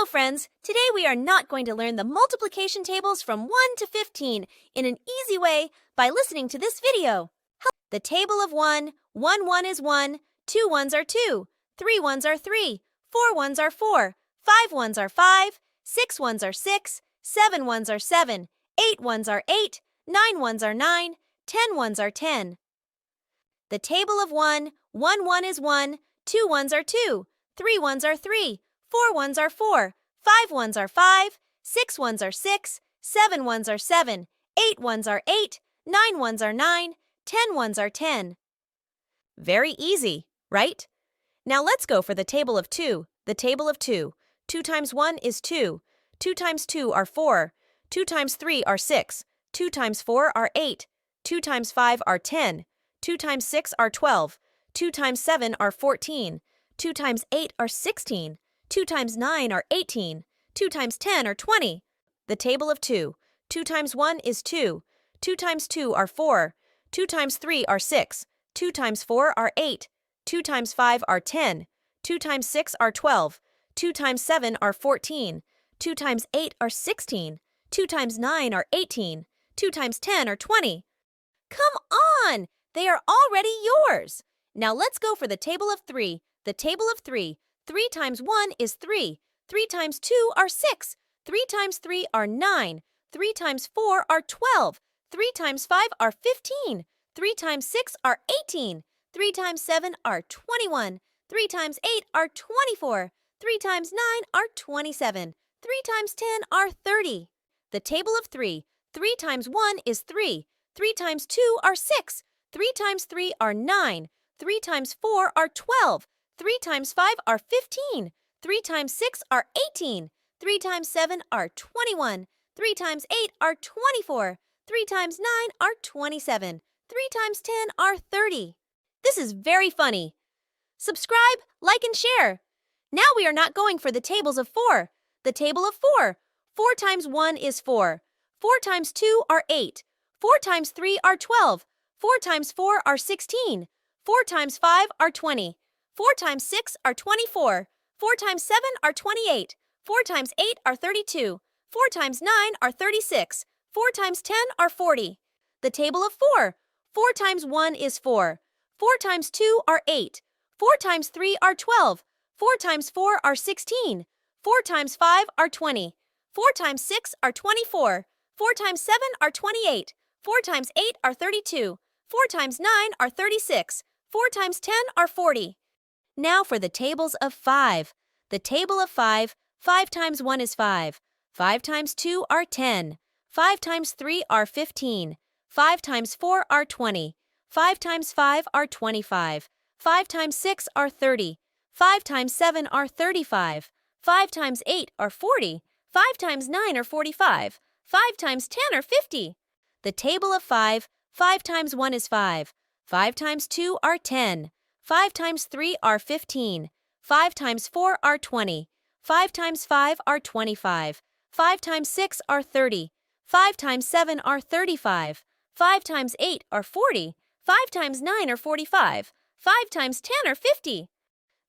Hello, friends! Today we are not going to learn the multiplication tables from 1 to 15 in an easy way by listening to this video. The table of 1, 1 is 1, 2 ones are 2, 3 ones are 3, 4 ones are 4, 5 ones are 5, 6 ones are 6, 7 ones are 7, 8 ones are 8, 9 ones are 9, 10 ones are 10. The table of 1, 1 is 1, 2 ones are 2, 3 ones are 3, 4 ones are 4, 5 ones are 5, 6 ones are 6, 7 ones are 7, 8 ones are 8, 9 ones are 9, 10 ones are 10. Very easy, right? Now let's go for the table of 2. The table of 2. 2 times 1 is 2. 2 times 2 are 4. 2 times 3 are 6. 2 times 4 are 8. 2 times 5 are 10. 2 times 6 are 12. 2 times 7 are 14. 2 times 8 are 16. 2 times 9 are 18. 2 times 10 are 20. The table of 2. 2 times 1 is 2. 2 times 2 are 4. 2 times 3 are 6. 2 times 4 are 8. 2 times 5 are 10. 2 times 6 are 12. 2 times 7 are 14. 2 times 8 are 16. 2 times 9 are 18. 2 times 10 are 20. Come on! They are already yours! Now let's go for the table of 3. The table of 3. 3 times 1 is 3. 3 times 2 are 6. 3 times 3 are 9. 3 times 4 are 12. 3 times 5 are 15. 3 times 6 are 18. 3 times 7 are 21. 3 times 8 are 24. 3 times 9 are 27. 3 times 10 are 30. The table of 3. 3 times 1 is 3. 3 times 2 are 6. 3 times 3 are 9. 3 times 4 are 12. 3 times 5 are 15. 3 times 6 are 18. 3 times 7 are 21. 3 times 8 are 24. 3 times 9 are 27. 3 times 10 are 30. This is very funny. Subscribe, like, and share. Now we are not going for the tables of 4. The table of 4. 4 times 1 is 4. 4 times 2 are 8. 4 times 3 are 12. 4 times 4 are 16. 4 times 5 are 20. 4 times 6 are 24. 4 times 7 are 28. 4 times 8 are 32. 4 times 9 are 36. 4 times 10 are 40. The table of 4. 4 times 1 is 4. 4 times 2 are 8. 4 times 3 are 12. 4 times 4 are 16. 4 times 5 are 20. 4 times 6 are 24. 4 times 7 are 28. 4 times 8 are 32. 4 times 9 are 36. 4 times 10 are 40. Now for the tables of 5. The table of 5. 5 times 1 is 5. 5 times 2 are 10. 5 times 3 are 15. 5 times 4 are 20. 5 times 5 are 25. 5 times 6 are 30. 5 times 7 are 35. 5 times 8 are 40. 5 times 9 are 45. 5 times 10 are 50. The table of 5. 5 times 1 is 5. 5 times 2 are 10. 5 times 3 are 15. 5 times 4 are 20. 5 times 5 are 25. 5 times 6 are 30. 5 times 7 are 35. 5 times 8 are 40. 5 times 9 are 45. 5 times 10 are 50.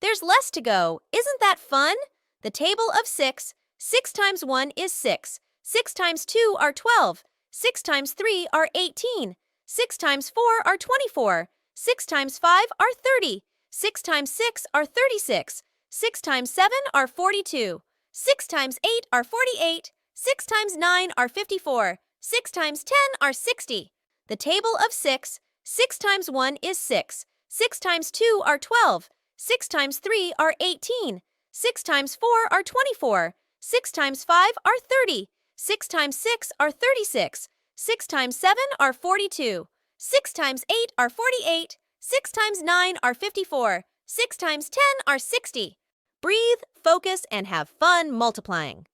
There's less to go. Isn't that fun? The table of 6. 6 times 1 is 6. 6 times 2 are 12. 6 times 3 are 18. 6 times 4 are 24. 6 times 5 are 30. 6 times 6 are 36. 6 times 7 are 42. 6 times 8 are 48. 6 times 9 are 54. 6 times 10 are 60. The table of 6. 6 times 1 is 6. 6 times 2 are 12. 6 times 3 are 18. 6 times 4 are 24. 6 times 5 are 30. 6 times 6 are 36. 6 times 7 are 42. 6 times 8 are 48. 6 times 9 are 54. 6 times 10 are 60. Breathe, focus, and have fun multiplying.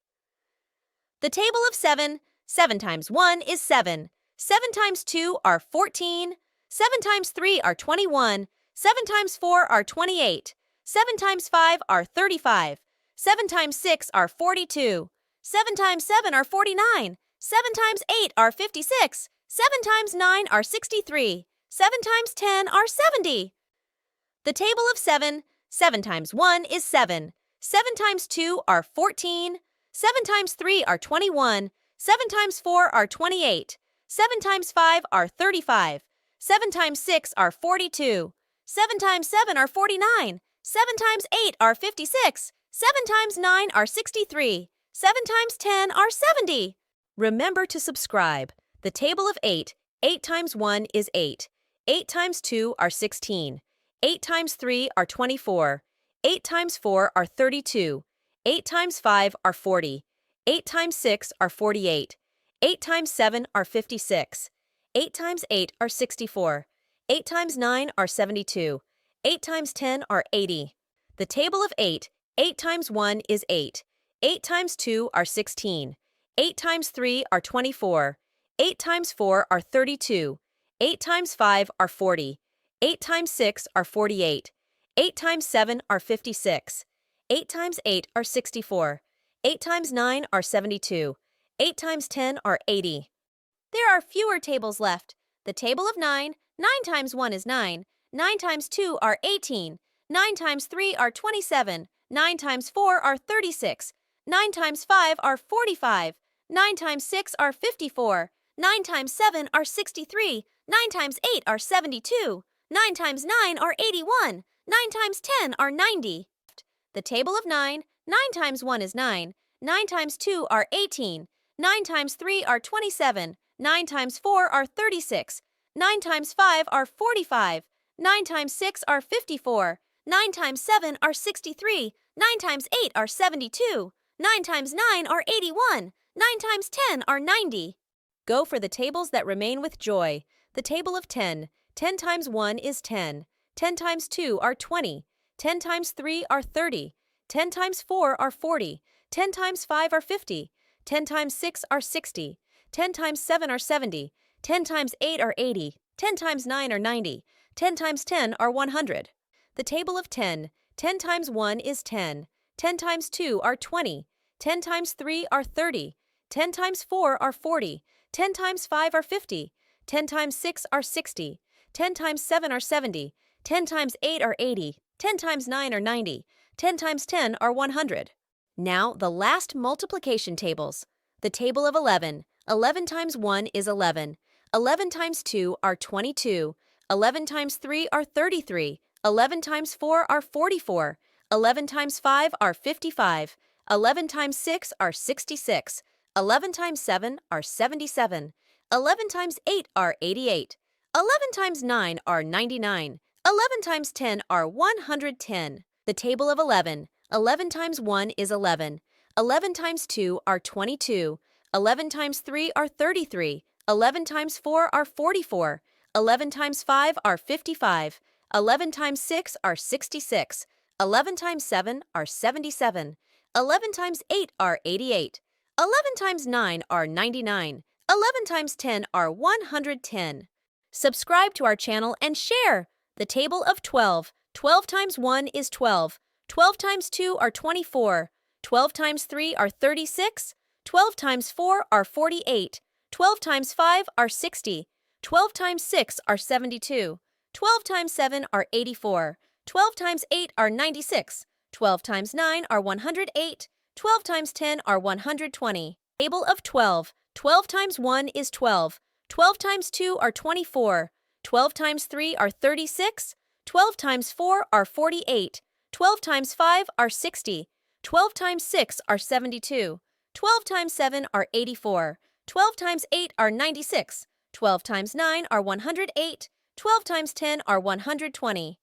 The table of 7. 7 times 1 is 7. 7 times 2 are 14. 7 times 3 are 21. 7 times 4 are 28. 7 times 5 are 35. 7 times 6 are 42. 7 times 7 are 49. 7 times 8 are 56. 7 times 9 are 63. 7 times 10 are 70. The table of 7. 7 times 1 is 7. 7 times 2 are 14. 7 times 3 are 21. 7 times 4 are 28. 7 times 5 are 35. 7 times 6 are 42. 7 times 7 are 49. 7 times 8 are 56. 7 times 9 are 63. 7 times 10 are 70. Remember to subscribe. The table of 8. 8 times 1 is 8. 8 times 2 are 16. 8 times 3 are 24. 8 times 4 are 32. 8 times 5 are 40. 8 times 6 are 48. 8 times 7 are 56. 8 times 8 are 64. 8 times 9 are 72. 8 times 10 are 80. The table of 8. 8 times 1 is 8. 8 times 2 are 16. 8 times 3 are 24. 8 times 4 are 32. 8 times 5 are 40. 8 times 6 are 48. 8 times 7 are 56. 8 times 8 are 64. 8 times 9 are 72. 8 times 10 are 80. There are fewer tables left. The table of 9. 9 times 1 is 9. 9 times 2 are 18. 9 times 3 are 27. 9 times 4 are 36. 9 times 5 are 45. 9 times 6 are 54. 9 times 7 are 63. 9 times 8 are 72. 9 times 9 are 81. 9 times 10 are 90. The table of 9. 9 times 1 is 9. 9 times 2 are 18. 9 times 3 are 27. 9 times 4 are 36. 9 times 5 are 45. 9 times 6 are 54. 9 times 7 are 63. 9 times 8 are 72. 9 times 9 are 81. 9 times 10 are 90. Go for the tables that remain with joy. The table of 10. 10 times 1 is 10. 10 times 2 are 20. 10 times 3 are 30. 10 times 4 are 40. 10 times 5 are 50. 10 times 6 are 60. 10 times 7 are 70. 10 times 8 are 80. 10 times 9 are 90. 10 times 10 are 100. The table of 10. 10 times 1 is 10. 10 times 2 are 20. 10 times 3 are 30. 10 times 4 are 40. 10 times 5 are 50. 10 times 6 are 60. 10 times 7 are 70. 10 times 8 are 80. 10 times 9 are 90. 10 times 10 are 100. Now the last multiplication tables. The table of 11. 11 times 1 is 11. 11 times 2 are 22. 11 times 3 are 33. 11 times 4 are 44. 11 times 5 are 55. 11 times 6 are 66. 11 times 7 are 77. 11 times 8 are 88. 11 times 9 are 99. 11 times 10 are 110. The table of 11. 11 times 1 is 11. 11 times 2 are 22. 11 times 3 are 33. 11 times 4 are 44. 11 times 5 are 55. 11 times 6 are 66. 11 times 7 are 77. 11 times 8 are 88. 11 times 9 are 99. 11 times 10 are 110. Subscribe to our channel and share. The table of 12. 12 times 1 is 12. 12 times 2 are 24. 12 times 3 are 36. 12 times 4 are 48. 12 times 5 are 60. 12 times 6 are 72. 12 times 7 are 84. 12 times 8 are 96. 12 times 9 are 108. 12 times 10 are 120. Table of 12. 12 times 1 is 12. 12 times 2 are 24. 12 times 3 are 36. 12 times 4 are 48. 12 times 5 are 60. 12 times 6 are 72. 12 times 7 are 84. 12 times 8 are 96. 12 times 9 are 108. 12 times 10 are 120.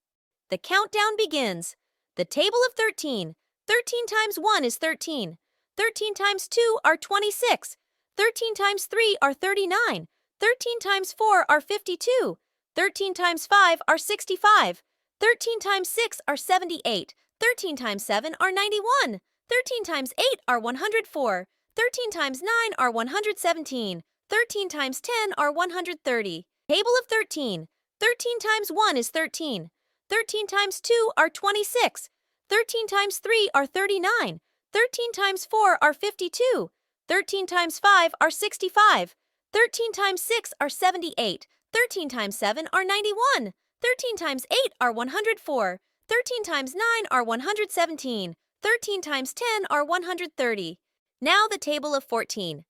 The countdown begins. The table of 13. 13 times 1 is 13. 13 times 2 are 26. 13 times 3 are 39. 13 times 4 are 52. 13 times 5 are 65. 13 times 6 are 78. 13 times 7 are 91. 13 times 8 are 104. 13 times 9 are 117. 13 times 10 are 130. Table of 13. 13 times 1 is 13. 13 times 2 are 26. 13 times 3 are 39. 13 times 4 are 52. 13 times 5 are 65. 13 times 6 are 78. 13 times 7 are 91. 13 times 8 are 104. 13 times 9 are 117. 13 times 10 are 130. Now the table of 14.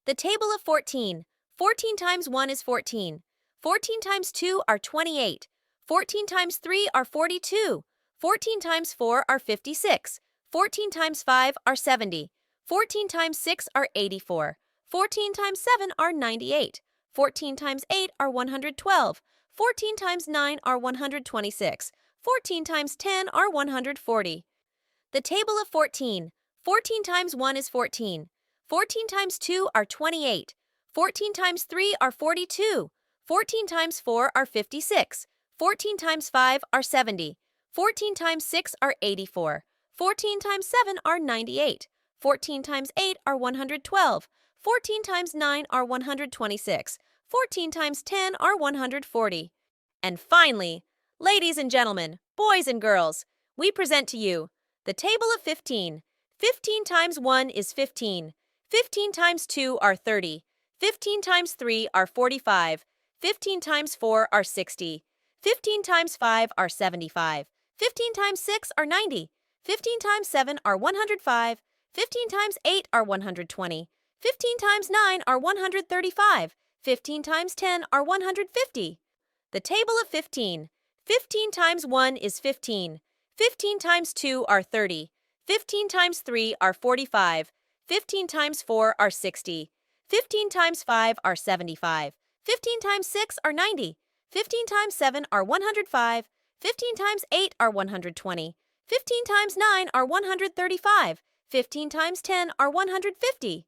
The table of 14. 14 times 1 is 14. 14 times 2 are 28. 14 times 3 are 42. 14 times 4 are 56. 14 times 5 are 70. 14 times 6 are 84. 14 times 7 are 98. 14 times 8 are 112. 14 times 9 are 126. 14 times 10 are 140. The table of 14. 14 times 1 is 14. 14 times 2 are 28. 14 times 3 are 42. 14 times 4 are 56. 14 times 5 are 70. 14 times 6 are 84. 14 times 7 are 98. 14 times 8 are 112. 14 times 9 are 126. 14 times 10 are 140. And finally, ladies and gentlemen, boys and girls, we present to you the table of 15. 15 times 1 is 15. 15 times 2 are 30. 15 times 3 are 45. 15 times 4 are 60. 15 times 5 are 75. 15 times 6 are 90. 15 times 7 are 105. 15 times 8 are 120. 15 times 9 are 135. 15 times 10 are 150. The table of 15. 15 times 1 is 15. 15 times 2 are 30. 15 times 3 are 45. 15 times 4 are 60. 15 times 5 are 75. 15 times 6 are 90. 15 times 7 are 105. 15 times 8 are 120. 15 times 9 are 135. 15 times 10 are 150.